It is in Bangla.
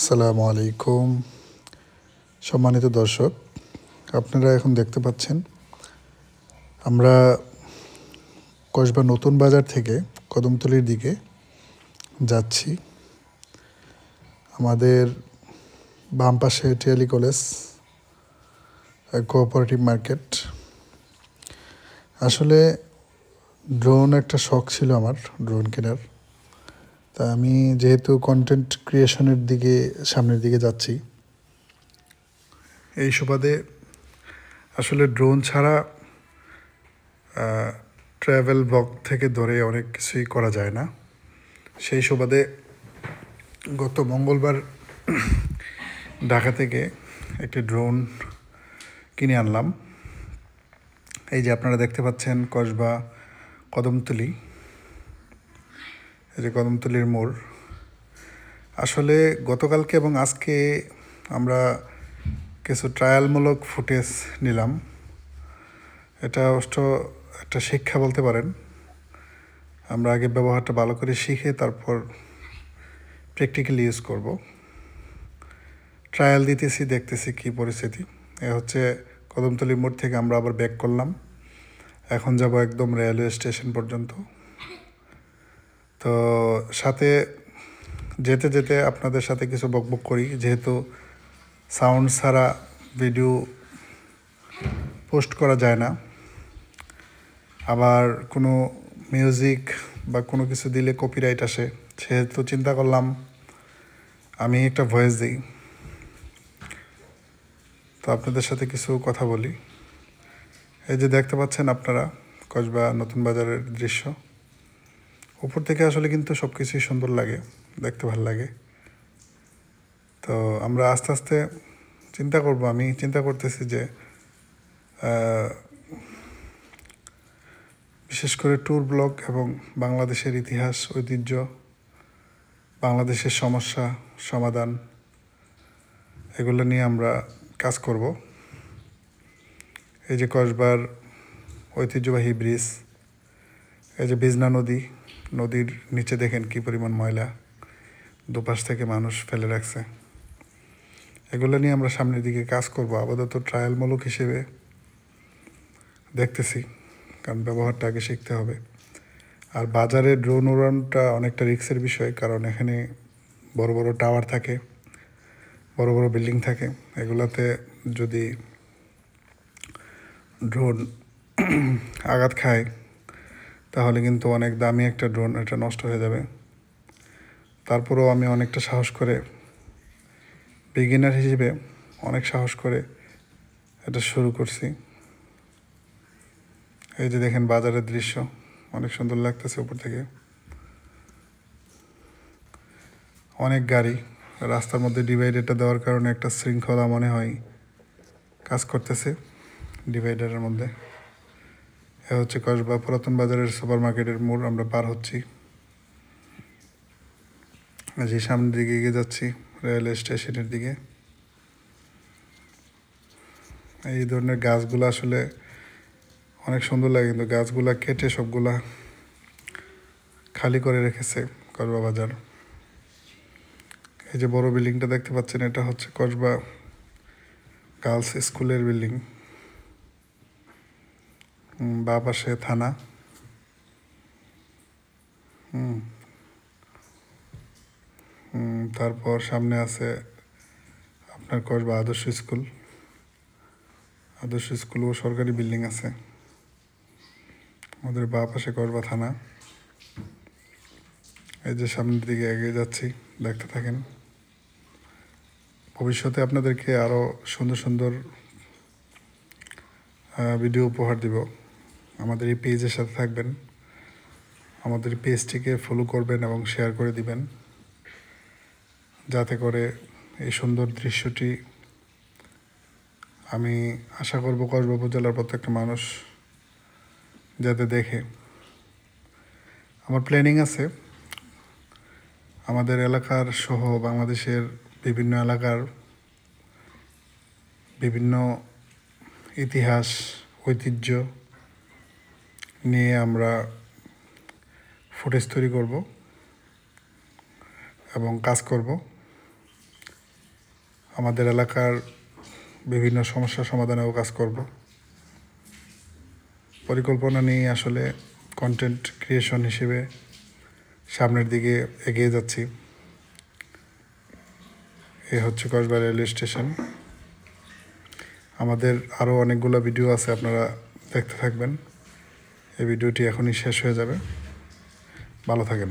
আসসালামু আলাইকুম সম্মানিত দর্শক, আপনারা এখন দেখতে পাচ্ছেন আমরা কসবা নতুন বাজার থেকে কদমতলির দিকে যাচ্ছি। আমাদের বাম পাশে টিয়ালি কলেজ, কোঅপারেটিভ মার্কেট। আসলে ড্রোন একটা শখ ছিল আমার, ড্রোন কেনার। তা আমি যেহেতু কন্টেন্ট ক্রিয়েশনের দিকে সামনের দিকে যাচ্ছি, এই সুবাদে আসলে ড্রোন ছাড়া ট্রাভেল ব্লগ থেকে ধরে অনেক কিছুই করা যায় না। সেই সুবাদে গত মঙ্গলবার ঢাকা থেকে একটি ড্রোন কিনে আনলাম। এই যে আপনারা দেখতে পাচ্ছেন কসবা কদমতলি, এই যে কদমতলির মোড়। আসলে গতকালকে এবং আজকে আমরা কিছু ট্রায়ালমূলক ফুটেজ নিলাম। এটা অবশ্য একটা শিক্ষা বলতে পারেন। আমরা আগে ব্যবহারটা ভালো করে শিখে তারপর প্র্যাকটিক্যালি ইউজ করব। ট্রায়াল দিতেছি, দেখতেছি কী পরিস্থিতি। এ হচ্ছে কদমতলি মোড় থেকে আমরা আবার ব্যাক করলাম। এখন যাব একদম রেলওয়ে স্টেশন পর্যন্ত। তো সাথে যেতে যেতে আপনাদের সাথে কিছু বকবক করি, যেহেতু সাউন্ড ছাড়া ভিডিও পোস্ট করা যায় না। আবার কোনো মিউজিক বা কোনো কিছু দিলে কপিরাইট আসে, সেহেতু চিন্তা করলাম আমি একটা ভয়েস দিই। তো আপনাদের সাথে কিছু কথা বলি। এই যে দেখতে পাচ্ছেন আপনারা কসবা নতুন বাজারের দৃশ্য। উপর থেকে আসলে কিন্তু সব কিছুই সুন্দর লাগে, দেখতে ভালো লাগে। তো আমরা আস্তে আস্তে আমি চিন্তা করতেছি যে বিশেষ করে ট্যুর ব্লগ এবং বাংলাদেশের ইতিহাস, ঐতিহ্য, বাংলাদেশের সমস্যা সমাধান, এগুলো নিয়ে আমরা কাজ করব। এই যে কসবার ঐতিহ্যবাহী ব্রিজ, এই যে বিজনা নদীর নিচে দেখেন কি পরিমাণ ময়লা দুপাশ থেকে মানুষ ফেলে রাখছে। এগুলো নিয়ে আমরা সামনের দিকে কাজ করব। আপাতত ট্রায়ালমূলক হিসেবে দেখতেছি, কারণ ব্যবহারটা আগে শিখতে হবে। আর বাজারে ড্রোন উড়ানোটা অনেকটা রিস্কের বিষয়, কারণ এখানে বড় বড় টাওয়ার থাকে, বড় বড় বিল্ডিং থাকে। এগুলাতে যদি ড্রোন আঘাত খায় তাহলে কিন্তু অনেক দামি একটা ড্রোন, এটা নষ্ট হয়ে যাবে। তারপরেও আমি অনেকটা সাহস করে, বিগিনার হিসেবে অনেক সাহস করে এটা শুরু করছি। এই যে দেখেন বাজারের দৃশ্য, অনেক সুন্দর লাগতেছে উপর থেকে। অনেক গাড়ি রাস্তার মধ্যে, ডিভাইডারটা দেওয়ার কারণে একটা শৃঙ্খলা মনে হয় কাজ করতেছে ডিভাইডারের মধ্যে। এ হচ্ছে কসবা পুরাতন বাজারের সুপার মার্কেটের মোড়। আমরা পার হচ্ছি, যে সামনের দিকে এগিয়ে যাচ্ছি রেলওয়ে স্টেশনের দিকে। এই ধরনের গাছগুলো আসলে অনেক সুন্দর লাগে, কিন্তু গাছগুলা কেটে সবগুলা খালি করে রেখেছে কসবা বাজার। এই যে বড় বিল্ডিংটা দেখতে পাচ্ছেন, এটা হচ্ছে কসবা গার্লস স্কুলের বিল্ডিং। বা পাশে থানা। তারপর সামনে আছে আপনার কসবা আদর্শ স্কুলও সরকারি বিল্ডিং আছে। আমাদের বা পাশে কসবা থানা। এই যে সামনের দিকে এগিয়ে যাচ্ছি, দেখতে থাকেন। ভবিষ্যতে আপনাদেরকে আরও সুন্দর সুন্দর ভিডিও উপহার দিব। আমাদের এই পেজের সাথে থাকবেন, আমাদের পেজটিকে ফলো করবেন এবং শেয়ার করে দিবেন, যাতে করে এই সুন্দর দৃশ্যটি, আমি আশা করব কসবা উপজেলার প্রত্যেকটা মানুষ যাতে দেখে। আমার প্ল্যানিং আছে আমাদের এলাকার সহ বাংলাদেশের বিভিন্ন এলাকার বিভিন্ন ইতিহাস, ঐতিহ্য নিয়ে আমরা ফুটেজ তৈরি করব এবং কাজ করব। আমাদের এলাকার বিভিন্ন সমস্যা সমাধানেও কাজ করব। পরিকল্পনা নিয়ে আসলে কন্টেন্ট ক্রিয়েশন হিসেবে সামনের দিকে এগিয়ে যাচ্ছি। এ হচ্ছে কসবা রেলওয়ে স্টেশন। আমাদের আরও অনেকগুলো ভিডিও আছে, আপনারা দেখতে থাকবেন। এই ভিডিওটি এখনই শেষ হয়ে যাবে। ভালো থাকেন।